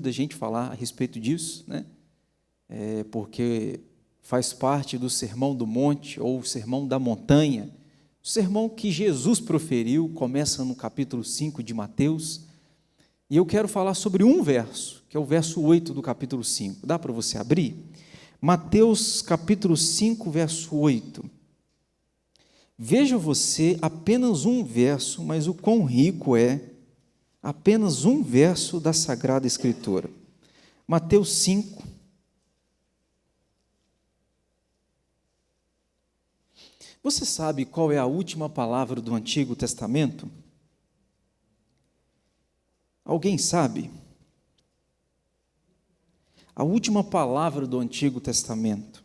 dúvida a gente falar a respeito disso, né? Porque faz parte do Sermão do Monte, ou o Sermão da Montanha, o sermão que Jesus proferiu, começa no capítulo 5 de Mateus, e eu quero falar sobre um verso, que é o verso 8 do capítulo 5. Dá para você abrir? Mateus capítulo 5, verso 8. Veja você apenas um verso, mas o quão rico é apenas um verso da Sagrada Escritura. Mateus 5. Você sabe qual é a última palavra do Antigo Testamento? Alguém sabe? A última palavra do Antigo Testamento,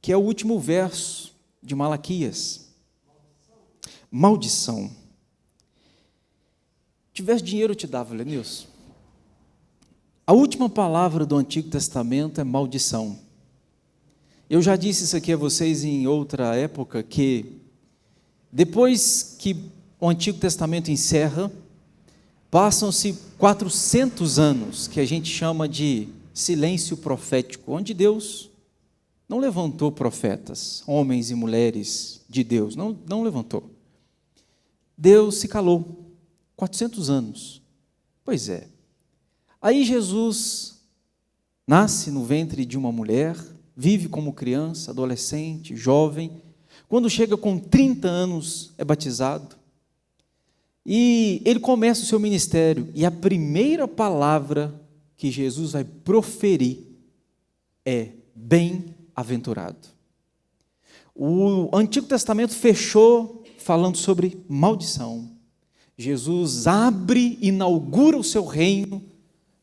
que é o último verso de Malaquias. Maldição. Se tivesse dinheiro eu te dava, Lenilson. A última palavra do Antigo Testamento é maldição. Eu já disse isso aqui a vocês em outra época, que depois que o Antigo Testamento encerra, passam-se 400 anos, que a gente chama de silêncio profético, onde Deus não levantou profetas, homens e mulheres de Deus, não levantou. Deus se calou, 400 anos. Pois é. Aí Jesus nasce no ventre de uma mulher, vive como criança, adolescente, jovem. Quando chega com 30 anos, é batizado. E ele começa o seu ministério. E a primeira palavra que Jesus vai proferir é bem-aventurado. O Antigo Testamento fechou falando sobre maldição. Jesus abre, inaugura o seu reino,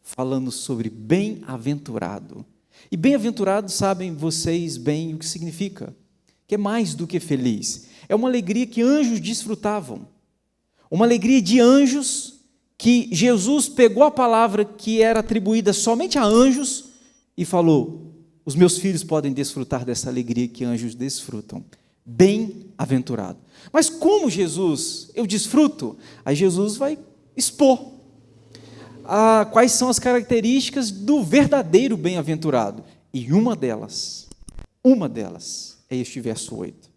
falando sobre bem-aventurado. E bem-aventurado, sabem vocês bem o que significa, que é mais do que feliz. É uma alegria que anjos desfrutavam, uma alegria de anjos, que Jesus pegou a palavra que era atribuída somente a anjos e falou: os meus filhos podem desfrutar dessa alegria que anjos desfrutam. Bem-aventurado. Mas como, Jesus, eu desfruto? Aí Jesus vai expor quais são as características do verdadeiro bem-aventurado. E uma delas é este verso 8.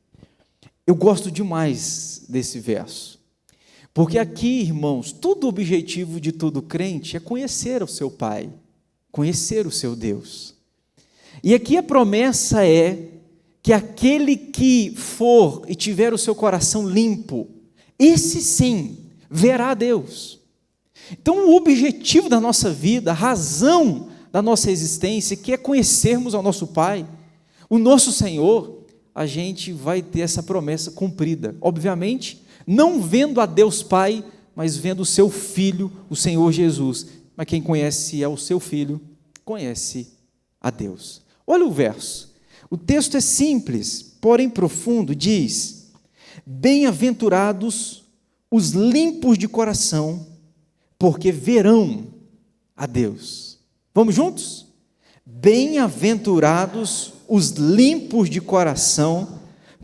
Eu gosto demais desse verso, porque aqui, irmãos, todo o objetivo de todo crente é conhecer o seu Pai, conhecer o seu Deus. E aqui a promessa é que aquele que for e tiver o seu coração limpo, esse sim verá a Deus. Então, o objetivo da nossa vida, a razão da nossa existência, que é conhecermos ao nosso Pai, o nosso Senhor, a gente vai ter essa promessa cumprida. Obviamente, não vendo a Deus Pai, mas vendo o seu Filho, o Senhor Jesus. Mas quem conhece é o seu Filho, conhece a Deus. Olha o verso. O texto é simples, porém profundo, diz: bem-aventurados os limpos de coração, porque verão a Deus. Vamos juntos? Bem-aventurados os limpos de coração,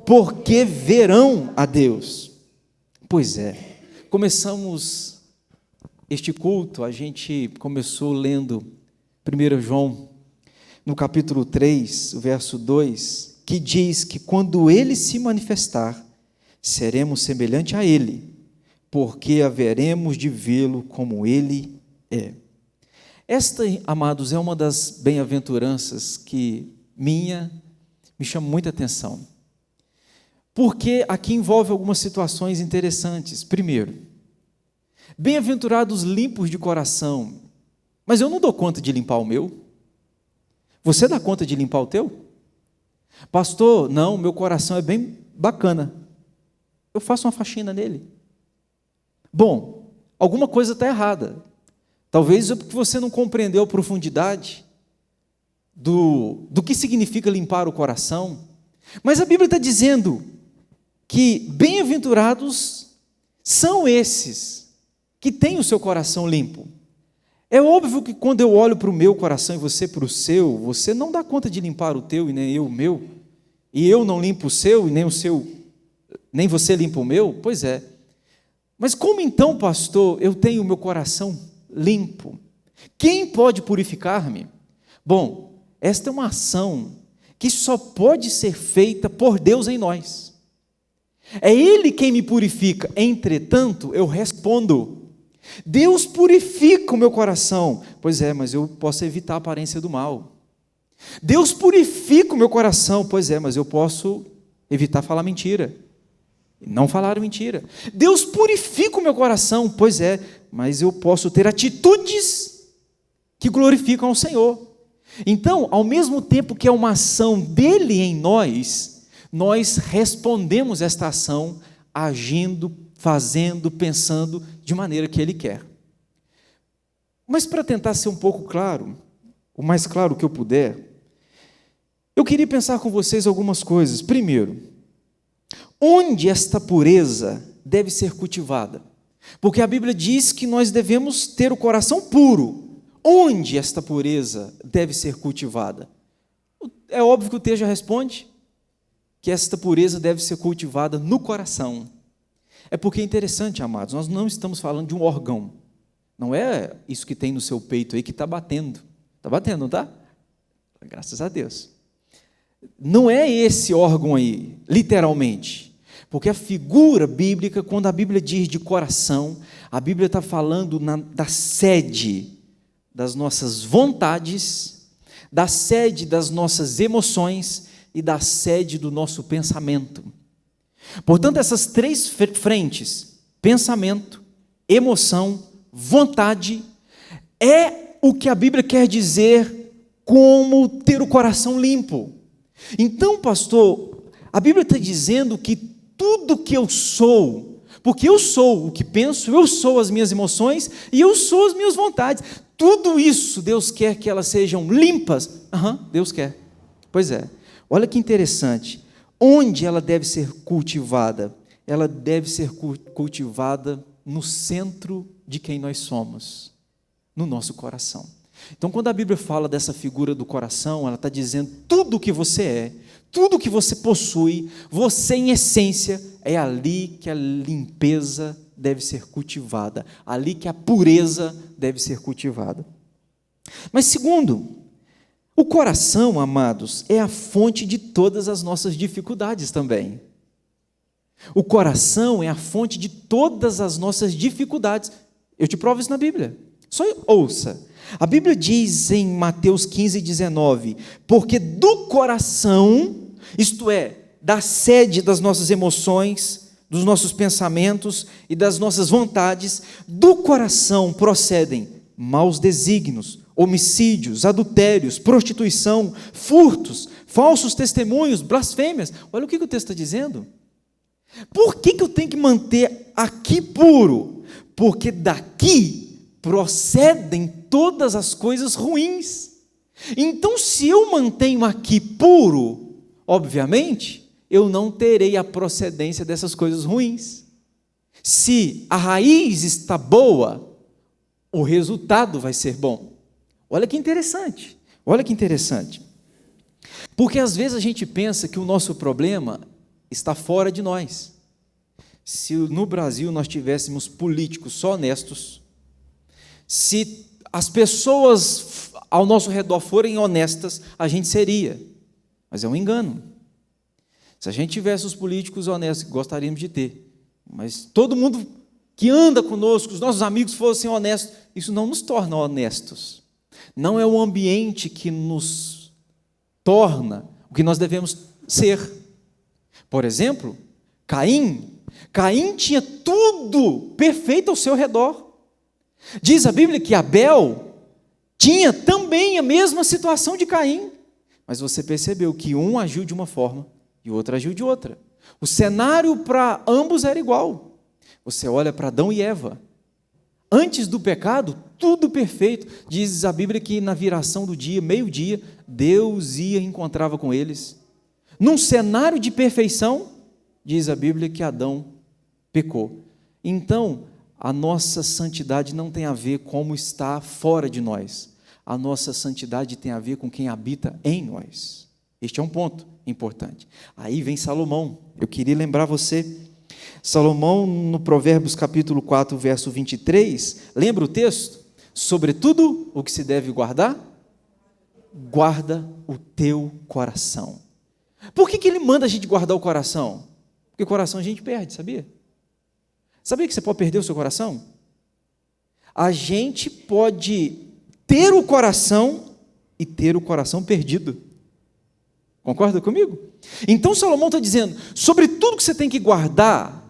porque verão a Deus. Pois é, começamos este culto, a gente começou lendo 1 João, no capítulo 3, verso 2, que diz que quando Ele se manifestar, seremos semelhante a Ele, porque haveremos de vê-lo como Ele é. Esta, amados, é uma das bem-aventuranças que me chama muita atenção, porque aqui envolve algumas situações interessantes. Primeiro, bem-aventurados limpos de coração, mas eu não dou conta de limpar o meu. Você dá conta de limpar o teu? Pastor, não, meu coração é bem bacana, eu faço uma faxina nele. Bom, alguma coisa está errada. Talvez é porque você não compreendeu a profundidade do que significa limpar o coração. Mas a Bíblia está dizendo que bem-aventurados são esses que têm o seu coração limpo. É óbvio que quando eu olho para o meu coração e você para o seu, você não dá conta de limpar o teu e nem eu o meu, e eu não limpo o seu e nem o seu, nem você limpa o meu. Pois é. Mas como então, pastor, eu tenho o meu coração limpo? Quem pode purificar-me? Bom, esta é uma ação que só pode ser feita por Deus em nós. É Ele quem me purifica. Entretanto, eu respondo: Deus purifica o meu coração. Pois é, mas eu posso evitar a aparência do mal. Deus purifica o meu coração. Pois é, mas eu posso evitar falar mentira. Não falar mentira. Deus purifica o meu coração. Pois é, mas eu posso ter atitudes que glorificam ao Senhor. Então, ao mesmo tempo que é uma ação dele em nós, nós respondemos esta ação agindo, fazendo, pensando de maneira que ele quer. Mas para tentar ser um pouco claro, o mais claro que eu puder, eu queria pensar com vocês algumas coisas. Primeiro, onde esta pureza deve ser cultivada? Porque a Bíblia diz que nós devemos ter o coração puro. Onde esta pureza deve ser cultivada? É óbvio que o texto já responde que esta pureza deve ser cultivada no coração. É porque é interessante, amados, nós não estamos falando de um órgão. Não é isso que tem no seu peito aí que está batendo. Está batendo, não está? Graças a Deus. Não é esse órgão aí, literalmente. Porque a figura bíblica, quando a Bíblia diz de coração, a Bíblia está falando da sede das nossas vontades, da sede das nossas emoções e da sede do nosso pensamento. Portanto, essas três frentes, pensamento, emoção, vontade, é o que a Bíblia quer dizer como ter o coração limpo. Então, pastor, a Bíblia está dizendo que tudo que eu sou, porque eu sou o que penso, eu sou as minhas emoções e eu sou as minhas vontades, tudo isso Deus quer que elas sejam limpas. Deus quer. Pois é, olha que interessante. Onde ela deve ser cultivada? Ela deve ser cultivada no centro de quem nós somos, no nosso coração. Então, quando a Bíblia fala dessa figura do coração, ela está dizendo tudo o que você é, tudo o que você possui, você em essência, é ali que a limpeza deve ser cultivada, ali que a pureza deve ser cultivada. Mas segundo, o coração, amados, é a fonte de todas as nossas dificuldades também. O coração é a fonte de todas as nossas dificuldades. Eu te provo isso na Bíblia. Só ouça. A Bíblia diz em Mateus 15:19, porque do coração, isto é, da sede das nossas emoções, dos nossos pensamentos e das nossas vontades, do coração procedem maus desígnios, homicídios, adultérios, prostituição, furtos, falsos testemunhos, blasfêmias. Olha o que o texto está dizendo. Por que eu tenho que manter aqui puro? Porque daqui procedem todas as coisas ruins. Então, se eu mantenho aqui puro, obviamente, eu não terei a procedência dessas coisas ruins. Se a raiz está boa, o resultado vai ser bom. Olha que interessante, olha que interessante. Porque às vezes a gente pensa que o nosso problema está fora de nós. Se no Brasil nós tivéssemos políticos só honestos, se as pessoas ao nosso redor forem honestas, a gente seria. Mas é um engano. Se a gente tivesse os políticos honestos, gostaríamos de ter, mas todo mundo que anda conosco, os nossos amigos fossem honestos, isso não nos torna honestos. Não é o ambiente que nos torna o que nós devemos ser. Por exemplo, Caim tinha tudo perfeito ao seu redor. Diz a Bíblia que Abel tinha também a mesma situação de Caim, mas você percebeu que um agiu de uma forma e o outro agiu de outra. O cenário para ambos era igual. Você olha para Adão e Eva. Antes do pecado, tudo perfeito. Diz a Bíblia que na viração do dia, meio-dia, Deus ia e encontrava com eles. Num cenário de perfeição, diz a Bíblia que Adão pecou. Então, a nossa santidade não tem a ver com como está fora de nós. A nossa santidade tem a ver com quem habita em nós. Este é um ponto importante. Aí vem Salomão. Eu queria lembrar você. Salomão, no Provérbios capítulo 4, verso 23, lembra o texto? Sobretudo, o que se deve guardar? Guarda o teu coração. Por que ele manda a gente guardar o coração? Porque o coração a gente perde, sabia? Sabia que você pode perder o seu coração? A gente pode ter o coração e ter o coração perdido. Concorda comigo? Então Salomão está dizendo, sobre tudo que você tem que guardar,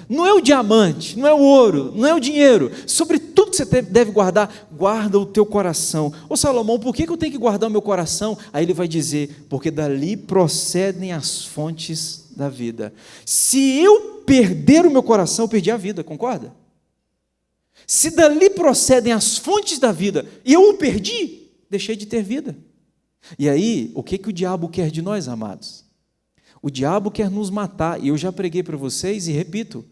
não é o diamante, não é o ouro, não é o dinheiro, sobre tudo que você deve guardar, guarda o teu coração. Ô Salomão, por que eu tenho que guardar o meu coração? Aí ele vai dizer, porque dali procedem as fontes da vida. Se eu perder o meu coração, eu perdi a vida, concorda? Se dali procedem as fontes da vida, e eu o perdi, deixei de ter vida. E aí, o que o diabo quer de nós, amados? O diabo quer nos matar, e eu já preguei para vocês e repito,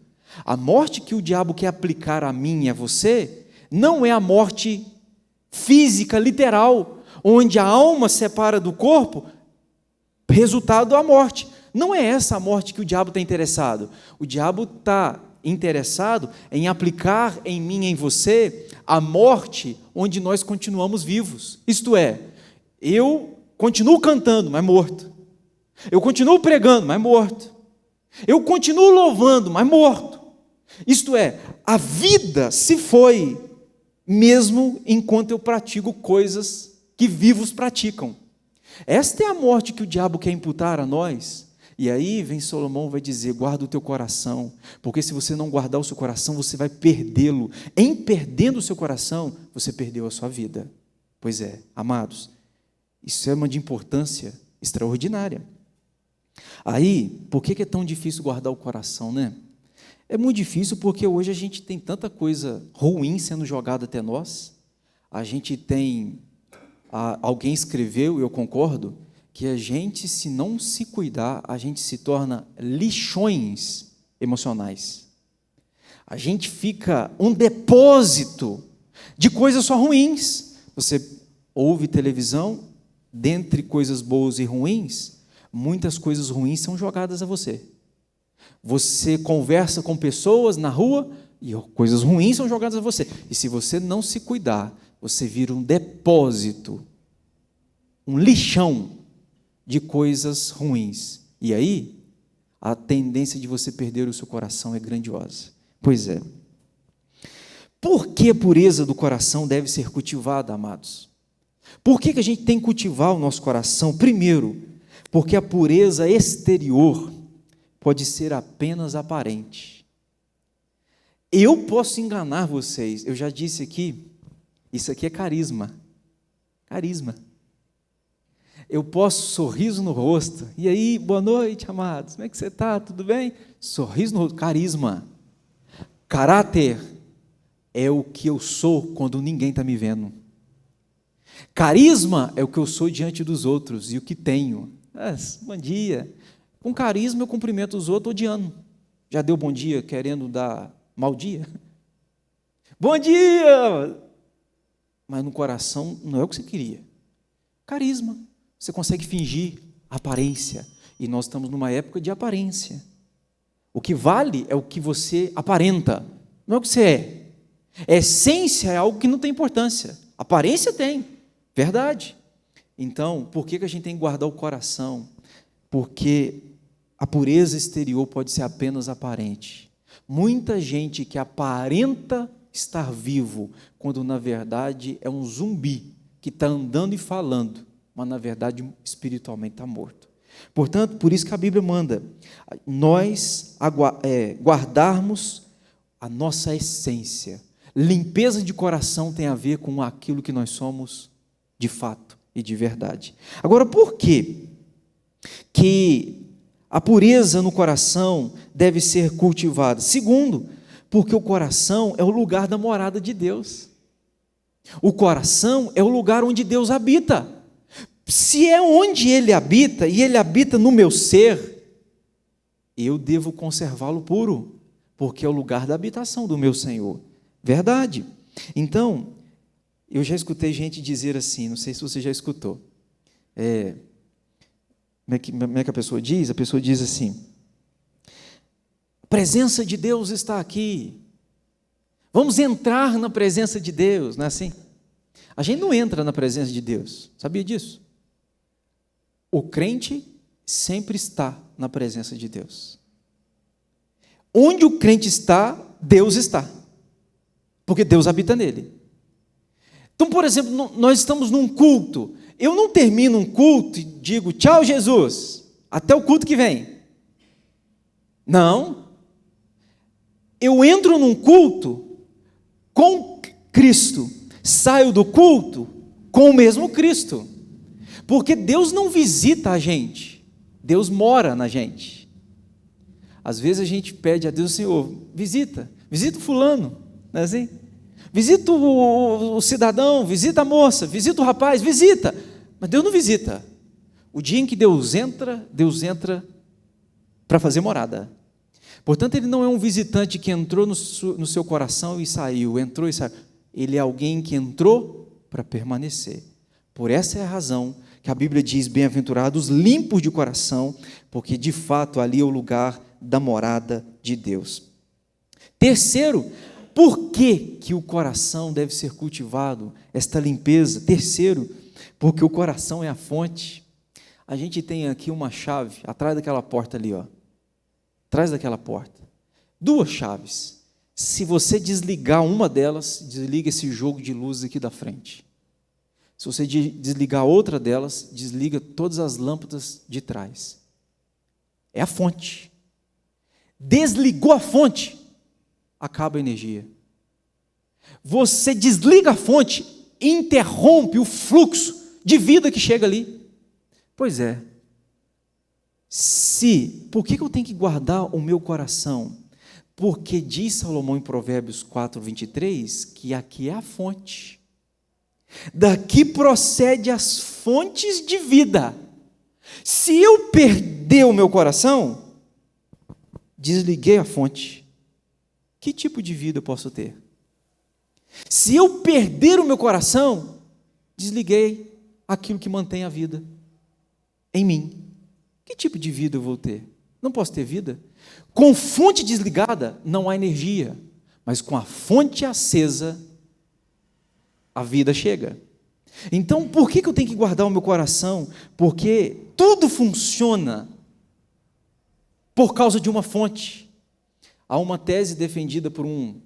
a morte que o diabo quer aplicar a mim e a você, não é a morte física, literal, onde a alma separa do corpo, resultado da morte. Não é essa a morte que o diabo está interessado. O diabo está interessado em aplicar em mim e em você a morte onde nós continuamos vivos. Isto é, eu continuo cantando, mas morto. Eu continuo pregando, mas morto. Eu continuo louvando, mas morto. Isto é, a vida se foi, mesmo enquanto eu pratico coisas que vivos praticam. Esta é a morte que o diabo quer imputar a nós. E aí vem Salomão, vai dizer, guarda o teu coração, porque se você não guardar o seu coração, você vai perdê-lo. Em perdendo o seu coração, você perdeu a sua vida. Pois é, amados, isso é uma de importância extraordinária. Aí, por que é tão difícil guardar o coração, né? É muito difícil porque hoje a gente tem tanta coisa ruim sendo jogada até nós. A gente tem, alguém escreveu, e eu concordo, que a gente, se não se cuidar, a gente se torna lixões emocionais. A gente fica um depósito de coisas só ruins. Você ouve televisão, dentre coisas boas e ruins, muitas coisas ruins são jogadas a você. Você conversa com pessoas na rua e coisas ruins são jogadas a você. E se você não se cuidar, você vira um depósito, um lixão de coisas ruins. E aí, a tendência de você perder o seu coração é grandiosa. Pois é. Por que a pureza do coração deve ser cultivada, amados? Por que a gente tem que cultivar o nosso coração? Primeiro, porque a pureza exterior pode ser apenas aparente. Eu posso enganar vocês, eu já disse aqui, isso aqui é carisma. Carisma. Eu posso sorriso no rosto, e aí, boa noite, amados, como é que você está? Tudo bem? Sorriso no rosto, carisma. Caráter é o que eu sou quando ninguém está me vendo. Carisma é o que eu sou diante dos outros e o que tenho. Bom dia. Com carisma eu cumprimento os outros odiando. Já deu bom dia querendo dar mau dia? Bom dia! Mas no coração não é o que você queria. Carisma. Você consegue fingir aparência. E nós estamos numa época de aparência. O que vale é o que você aparenta, não é o que você é. Essência é algo que não tem importância. Aparência tem, verdade. Então, por que a gente tem que guardar o coração? Porque a pureza exterior pode ser apenas aparente. Muita gente que aparenta estar vivo, quando na verdade é um zumbi que está andando e falando, mas na verdade espiritualmente está morto. Portanto, por isso que a Bíblia manda nós guardarmos a nossa essência. Limpeza de coração tem a ver com aquilo que nós somos de fato e de verdade. Agora, por quê que a pureza no coração deve ser cultivada? Segundo, porque o coração é o lugar da morada de Deus. O coração é o lugar onde Deus habita. Se é onde Ele habita, e Ele habita no meu ser, eu devo conservá-lo puro, porque é o lugar da habitação do meu Senhor. Verdade. Então, eu já escutei gente dizer assim, não sei se você já escutou, como é que a pessoa diz? A pessoa diz assim, a presença de Deus está aqui, Vamos entrar na presença de Deus, não é assim? A gente não entra na presença de Deus, sabia disso? O crente sempre está na presença de Deus. Onde o crente está, Deus está, porque Deus habita nele. Então, por exemplo, nós estamos num culto, eu não termino um culto e digo, tchau Jesus, até o culto que vem. Não, eu entro num culto com Cristo, saio do culto com o mesmo Cristo, porque Deus não visita a gente, Deus mora na gente. Às vezes a gente pede a Deus, Senhor, visita o fulano, não é assim? Visita o cidadão, visita a moça, visita o rapaz, visita, mas Deus não visita. O dia em que Deus entra para fazer morada. Portanto, Ele não é um visitante que entrou no seu coração e saiu, entrou e saiu. Ele é alguém que entrou para permanecer. Por essa é a razão que a Bíblia diz, bem-aventurados limpos de coração, porque de fato ali é o lugar da morada de Deus. Terceiro, por que o coração deve ser cultivado, esta limpeza? Terceiro, porque o coração é a fonte. A gente tem aqui uma chave, atrás daquela porta ali, ó. Atrás daquela porta. 2 chaves. Se você desligar uma delas, desliga esse jogo de luzes aqui da frente. Se você desligar outra delas, desliga todas as lâmpadas de trás. É a fonte. Desligou a fonte, acaba a energia. Você desliga a fonte, interrompe o fluxo de vida que chega ali. Pois é. Por que eu tenho que guardar o meu coração? Porque diz Salomão em Provérbios 4:23, que aqui é a fonte. Daqui procede as fontes de vida. Se eu perder o meu coração, desliguei a fonte, que tipo de vida eu posso ter? Se eu perder o meu coração, desliguei aquilo que mantém a vida em mim. Que tipo de vida eu vou ter? Não posso ter vida? Com fonte desligada, não há energia, mas com a fonte acesa, a vida chega. Então, por que eu tenho que guardar o meu coração? Porque tudo funciona por causa de uma fonte. Há uma tese defendida por um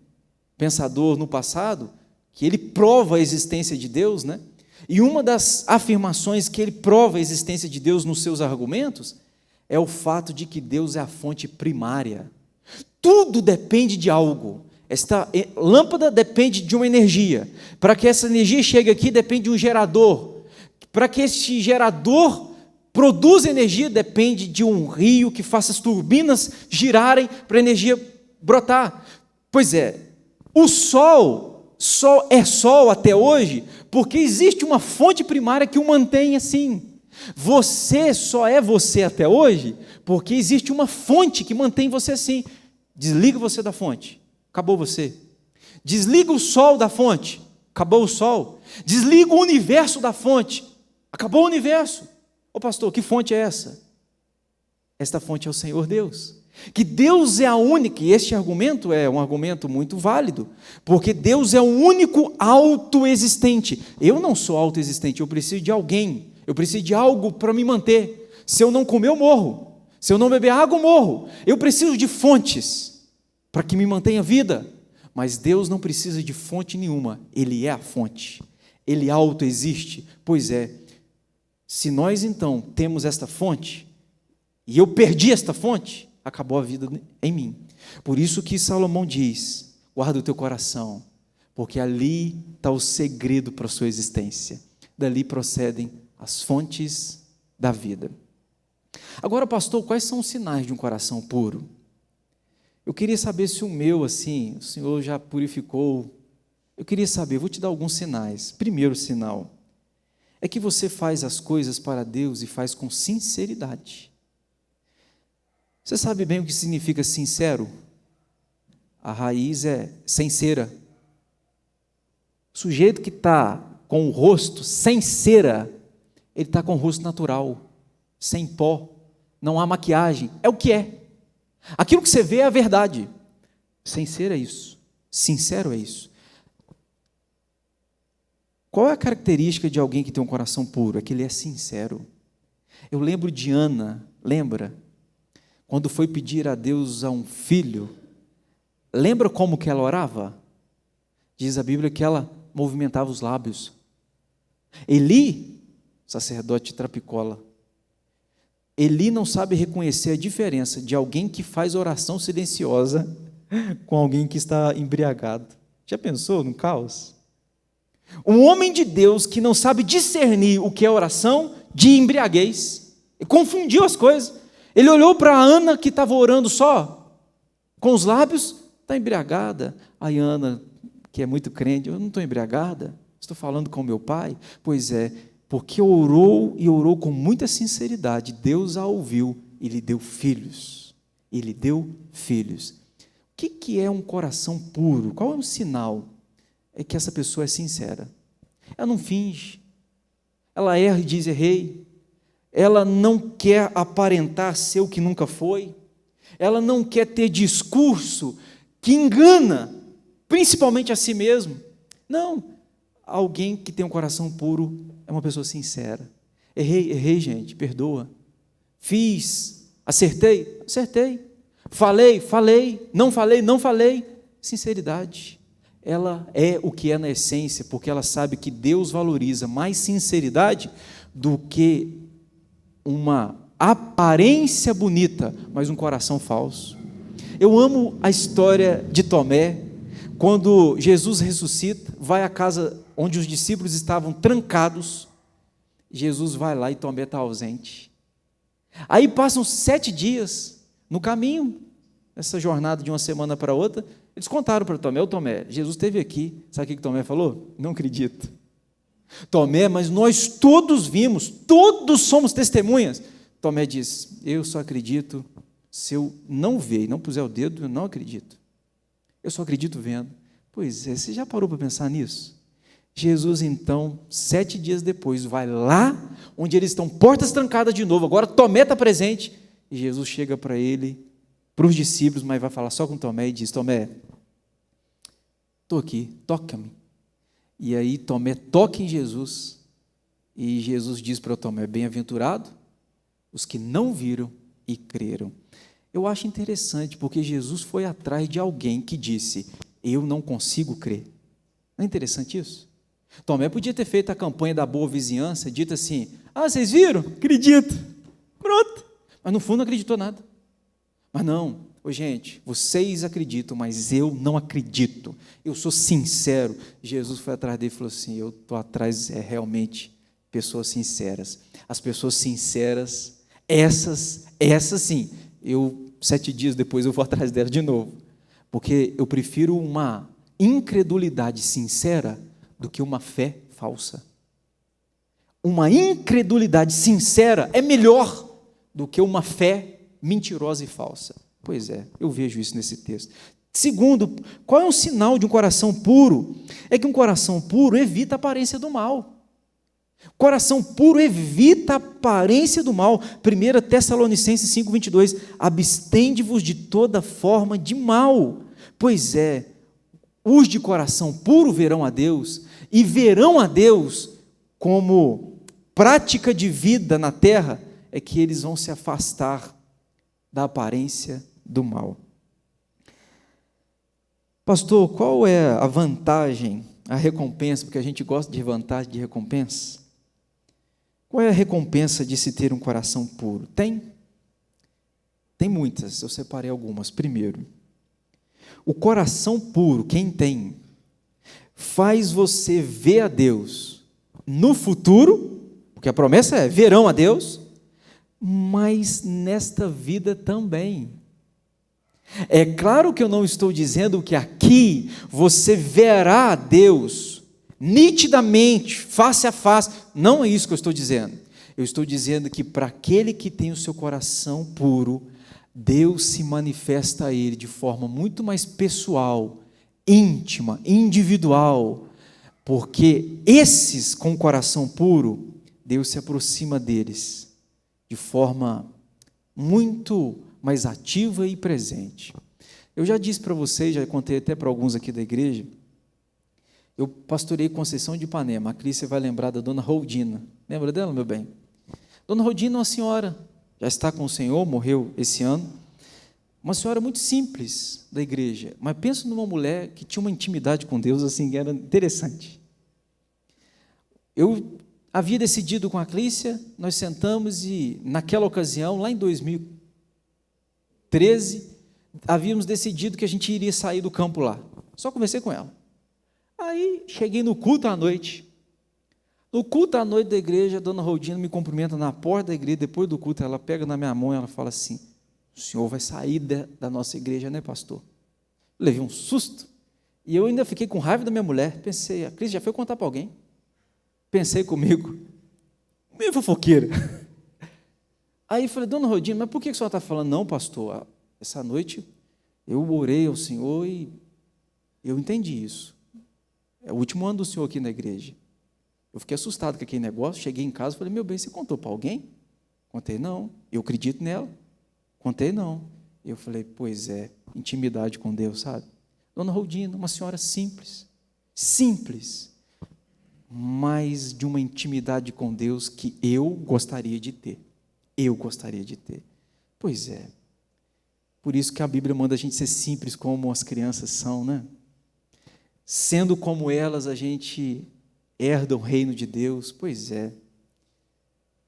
pensador no passado, que ele prova a existência de Deus, né? E uma das afirmações que ele prova a existência de Deus nos seus argumentos é o fato de que Deus é a fonte primária. Tudo depende de algo. Esta lâmpada depende de uma energia. Para que essa energia chegue aqui, depende de um gerador. Para que este gerador produza energia, depende de um rio que faça as turbinas girarem para a energia brotar. Pois é, o sol é sol até hoje, porque existe uma fonte primária que o mantém assim. Você só é você até hoje, porque existe uma fonte que mantém você assim. Desliga você da fonte, acabou você. Desliga o sol da fonte, acabou o sol. Desliga o universo da fonte, acabou o universo. Ô pastor, que fonte é essa? Esta fonte é o Senhor Deus. Que Deus é a única, e este argumento é um argumento muito válido, porque Deus é o único autoexistente. Eu não sou autoexistente, eu preciso de alguém, eu preciso de algo para me manter. Se eu não comer, eu morro. Se eu não beber água, eu morro. Eu preciso de fontes para que me mantenha vida. Mas Deus não precisa de fonte nenhuma, Ele é a fonte. Ele autoexiste. Pois é, se nós então temos esta fonte, e eu perdi esta fonte, acabou a vida em mim. Por isso que Salomão diz, guarda o teu coração, porque ali está o segredo para a sua existência. Dali procedem as fontes da vida. Agora, pastor, quais são os sinais de um coração puro? Eu queria saber se o meu, assim, o Senhor já purificou. Eu queria saber, vou te dar alguns sinais. Primeiro sinal é que você faz as coisas para Deus e faz com sinceridade. Você sabe bem o que significa sincero? A raiz é sem cera. O sujeito que está com o rosto sem cera, ele está com o rosto natural, sem pó, não há maquiagem, é o que é. Aquilo que você vê é a verdade. Sem cera é isso. Sincero é isso. Qual é a característica de alguém que tem um coração puro? É que ele é sincero. Eu lembro de Ana, lembra? Quando foi pedir a Deus a um filho, lembra como que ela orava? Diz a Bíblia que ela movimentava os lábios. Eli, sacerdote trapicola, Eli não sabe reconhecer a diferença de alguém que faz oração silenciosa com alguém que está embriagado. Já pensou no caos? Um homem de Deus que não sabe discernir o que é oração de embriaguez. Ele confundiu as coisas. Ele olhou para Ana, que estava orando só com os lábios, está embriagada. Aí Ana, que é muito crente, eu não estou embriagada, estou falando com meu pai. Pois é, porque orou e orou com muita sinceridade, Deus a ouviu e lhe deu filhos. E lhe deu filhos. O que é um coração puro? Qual é um sinal? É que essa pessoa é sincera. Ela não finge. Ela erra e diz errei. Ela não quer aparentar ser o que nunca foi. Ela não quer ter discurso que engana, principalmente a si mesmo. Não. Alguém que tem um coração puro é uma pessoa sincera. Errei, gente, perdoa. Fiz, acertei. Falei, não falei. Sinceridade. Ela é o que é na essência, porque ela sabe que Deus valoriza mais sinceridade do que uma aparência bonita, mas um coração falso. Eu amo a história de Tomé, quando Jesus ressuscita, vai à casa onde os discípulos estavam trancados, Jesus vai lá e Tomé está ausente. Aí passam 7 dias no caminho, essa jornada de uma semana para outra, eles contaram para Tomé, Tomé, Jesus esteve aqui, sabe o que Tomé falou? Não acredito. Tomé, mas nós todos vimos, todos somos testemunhas. Tomé diz, eu só acredito se eu não ver e não puser o dedo, eu não acredito. Eu só acredito vendo. Pois é, você já parou para pensar nisso? Jesus, então, 7 dias depois, vai lá, onde eles estão, portas trancadas de novo, agora Tomé está presente, e Jesus chega para ele, para os discípulos, mas vai falar só com Tomé e diz, Tomé, estou aqui, toca-me. E aí Tomé toca em Jesus, e Jesus diz para Tomé, bem-aventurado os que não viram e creram. Eu acho interessante, porque Jesus foi atrás de alguém que disse, eu não consigo crer. Não é interessante isso? Tomé podia ter feito a campanha da boa vizinhança, dito assim, vocês viram? Acredito. Pronto. Mas no fundo não acreditou nada. Mas não, gente, vocês acreditam, mas eu não acredito. Eu sou sincero. Jesus foi atrás dele e falou assim, eu estou atrás realmente pessoas sinceras. As pessoas sinceras, essas sim, 7 dias depois eu vou atrás delas de novo. Porque eu prefiro uma incredulidade sincera do que uma fé falsa. Uma incredulidade sincera é melhor do que uma fé mentirosa e falsa. Pois é, eu vejo isso nesse texto. Segundo, qual é um sinal de um coração puro? É que um coração puro evita a aparência do mal. Coração puro evita a aparência do mal. 1 Tessalonicenses 5:22, abstende-vos de toda forma de mal. Pois é, os de coração puro verão a Deus, e verão a Deus como prática de vida na terra, é que eles vão se afastar da aparência do mal. Pastor, qual é a vantagem, a recompensa, porque a gente gosta de vantagem, de recompensa? Qual é a recompensa de se ter um coração puro? Tem muitas, eu separei algumas. Primeiro, o coração puro, quem tem, faz você ver a Deus no futuro, porque a promessa é, verão a Deus, mas nesta vida também. É claro que eu não estou dizendo que aqui você verá a Deus nitidamente, face a face, não é isso que eu estou dizendo. Eu estou dizendo que para aquele que tem o seu coração puro, Deus se manifesta a ele de forma muito mais pessoal, íntima, individual, porque esses com o coração puro, Deus se aproxima deles de forma muito mais ativa e presente. Eu já disse para vocês, já contei até para alguns aqui da igreja, eu pastorei Conceição de Ipanema. A Cris vai lembrar da dona Roldina. Lembra dela, meu bem? Dona Roldina é uma senhora, já está com o Senhor, morreu esse ano. Uma senhora muito simples da igreja, mas penso numa mulher que tinha uma intimidade com Deus, assim, que era interessante. Eu havia decidido com a Clícia, nós sentamos e, naquela ocasião, lá em 2013, havíamos decidido que a gente iria sair do campo lá. Só conversei com ela. Aí, cheguei no culto à noite. No culto à noite da igreja, a dona Roldina me cumprimenta na porta da igreja, depois do culto, ela pega na minha mão e ela fala assim: o senhor vai sair da nossa igreja, né, pastor? Eu levei um susto, e eu ainda fiquei com raiva da minha mulher. Pensei, a Cris já foi contar para alguém? Pensei comigo, meio fofoqueira. Aí falei: dona Rodina, mas por que a senhora está falando? Não, pastor, essa noite eu orei ao Senhor e eu entendi isso. É o último ano do senhor aqui na igreja. Eu fiquei assustado com aquele negócio, cheguei em casa e falei: meu bem, você contou para alguém? Contei, não. Eu acredito nela. Contei, não. Eu falei: pois é, intimidade com Deus, sabe? Dona Rodina, uma senhora simples, mas de uma intimidade com Deus que eu gostaria de ter. Pois é. Por isso que a Bíblia manda a gente ser simples como as crianças são, né? Sendo como elas, a gente herda o reino de Deus. Pois é.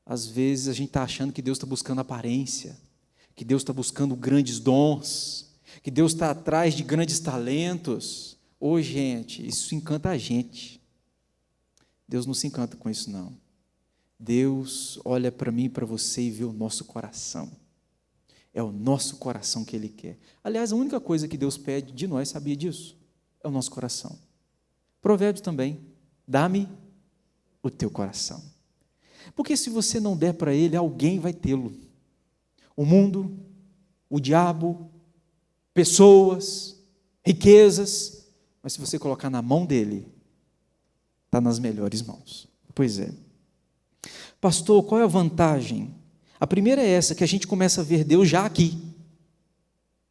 Às vezes a gente está achando que Deus está buscando aparência, que Deus está buscando grandes dons, que Deus está atrás de grandes talentos. Ô, gente, isso encanta a gente. Deus não se encanta com isso, não. Deus olha para mim e para você e vê o nosso coração. É o nosso coração que Ele quer. Aliás, a única coisa que Deus pede de nós, sabia disso? É o nosso coração. Provérbios também: dá-me o teu coração. Porque se você não der para Ele, alguém vai tê-lo. O mundo, o diabo, pessoas, riquezas. Mas se você colocar na mão dEle, está nas melhores mãos. Pois é. Pastor, qual é a vantagem? A primeira é essa, que a gente começa a ver Deus já aqui.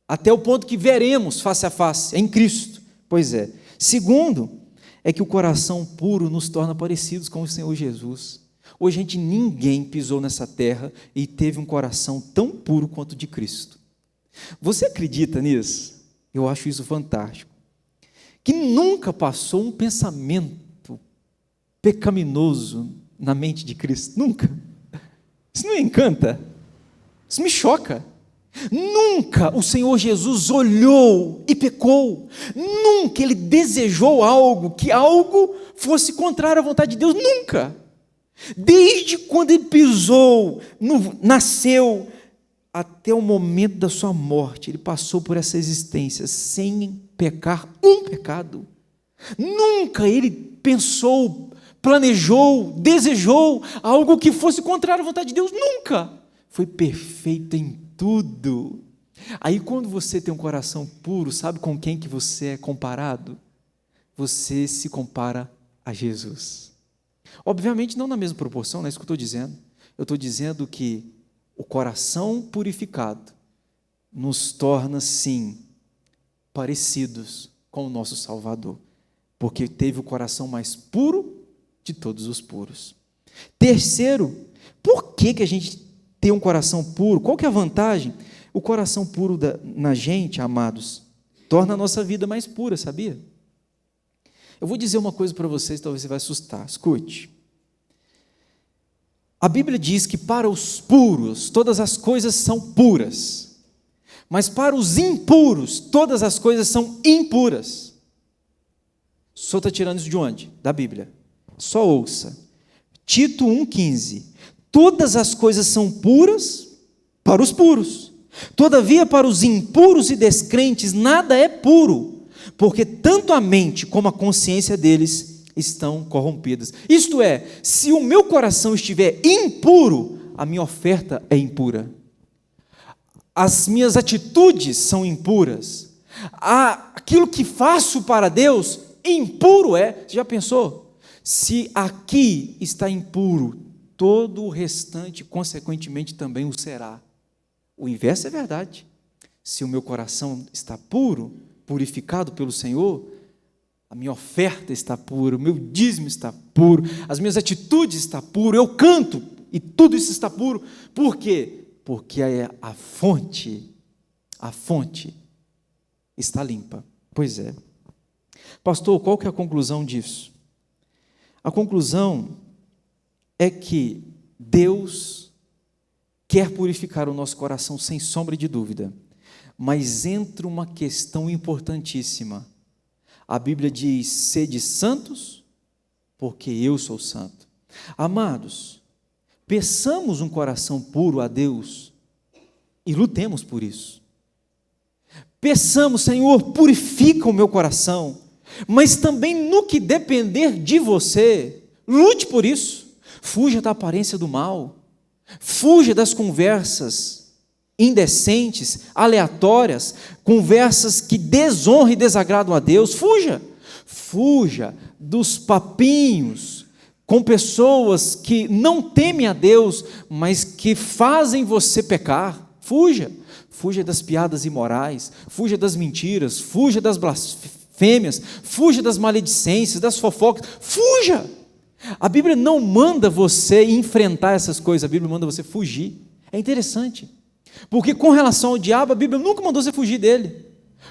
Até o ponto que veremos face a face, em Cristo. Pois é. Segundo, é que o coração puro nos torna parecidos com o Senhor Jesus. Hoje, gente, ninguém pisou nessa terra e teve um coração tão puro quanto o de Cristo. Você acredita nisso? Eu acho isso fantástico. Que nunca passou um pensamento pecaminoso na mente de Cristo. Nunca. Isso não me encanta? Isso me choca. Nunca o Senhor Jesus olhou e pecou. Nunca Ele desejou algo fosse contrário à vontade de Deus. Nunca. Desde quando Ele pisou, nasceu, até o momento da sua morte, Ele passou por essa existência sem pecar um pecado. Nunca Ele pensou, planejou, desejou algo que fosse contrário à vontade de Deus. Nunca. Foi perfeito em tudo. Aí quando você tem um coração puro, sabe com quem que você é comparado? Você se compara a Jesus. Obviamente não na mesma proporção, não é isso que eu estou dizendo. Eu estou dizendo que o coração purificado nos torna, sim, parecidos com o nosso Salvador, porque teve o coração mais puro de todos os puros. Terceiro, por que a gente tem um coração puro? Qual que é a vantagem? O coração puro na gente, amados, torna a nossa vida mais pura, sabia? Eu vou dizer uma coisa para vocês, talvez você vai assustar. Escute. A Bíblia diz que para os puros, todas as coisas são puras. Mas para os impuros, todas as coisas são impuras. O senhor está tirando isso de onde? Da Bíblia. Só ouça. Tito 1,15. Todas as coisas são puras para os puros. Todavia, para os impuros e descrentes, nada é puro, porque tanto a mente como a consciência deles estão corrompidas. Isto é, se o meu coração estiver impuro, a minha oferta é impura. As minhas atitudes são impuras. Aquilo que faço para Deus, impuro é. Você já pensou? Se aqui está impuro, todo o restante, consequentemente, também o será. O inverso é verdade. Se o meu coração está puro, purificado pelo Senhor, a minha oferta está pura, o meu dízimo está puro, as minhas atitudes estão puras, eu canto e tudo isso está puro. Por quê? Porque a fonte está limpa. Pois é. Pastor, qual que é a conclusão disso? A conclusão é que Deus quer purificar o nosso coração sem sombra de dúvida, mas entra uma questão importantíssima. A Bíblia diz: sede santos, porque eu sou santo. Amados, peçamos um coração puro a Deus e lutemos por isso. Peçamos: Senhor, purifica o meu coração, mas também no que depender de você, lute por isso. Fuja da aparência do mal, fuja das conversas indecentes, aleatórias, conversas que desonram e desagradam a Deus. Fuja dos papinhos com pessoas que não temem a Deus, mas que fazem você pecar. Fuja das piadas imorais, fuja das mentiras, fuja das blasfêmias, fuja das maledicências, das fofocas, fuja. A Bíblia não manda você enfrentar essas coisas, a Bíblia manda você fugir. É interessante, porque com relação ao diabo, a Bíblia nunca mandou você fugir dele.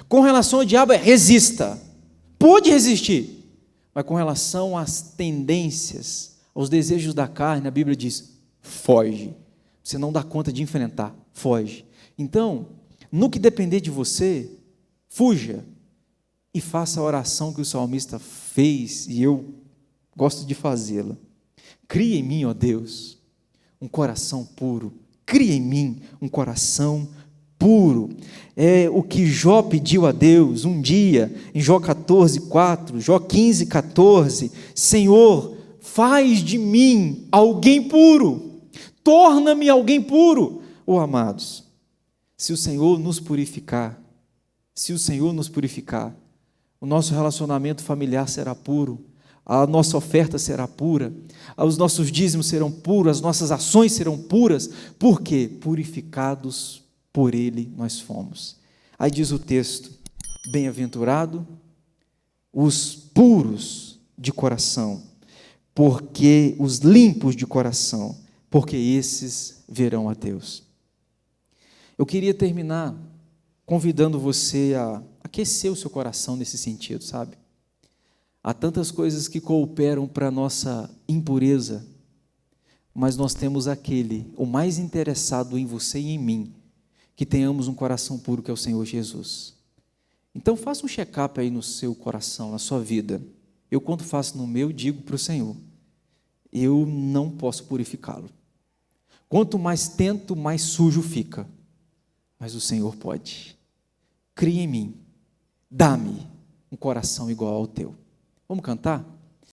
Com relação ao diabo, resista. Pode resistir, mas com relação às tendências, aos desejos da carne, a Bíblia diz: foge. Você não dá conta de enfrentar, foge. Então, no que depender de você, fuja e faça a oração que o salmista fez, e eu gosto de fazê-la. Cria em mim, ó Deus, um coração puro. Cria em mim um coração puro. É o que Jó pediu a Deus um dia, em Jó 14:4, Jó 15:14. Senhor, faz de mim alguém puro, torna-me alguém puro. Oh, amados, se o Senhor nos purificar, o nosso relacionamento familiar será puro, a nossa oferta será pura, os nossos dízimos serão puros, as nossas ações serão puras. Por quê? Purificados por Ele nós fomos. Aí diz o texto: bem-aventurado os puros de coração, porque os limpos de coração, porque esses verão a Deus. Eu queria terminar convidando você a aquecer o seu coração nesse sentido, sabe? Há tantas coisas que cooperam para a nossa impureza, mas nós temos aquele, o mais interessado em você e em mim, que tenhamos um coração puro, que é o Senhor Jesus. Então faça um check-up aí no seu coração, na sua vida. Eu, quando faço no meu, digo para o Senhor: eu não posso purificá-lo. Quanto mais tento, mais sujo fica. Mas o Senhor pode. Cria em mim, dá-me um coração igual ao teu. Vamos cantar?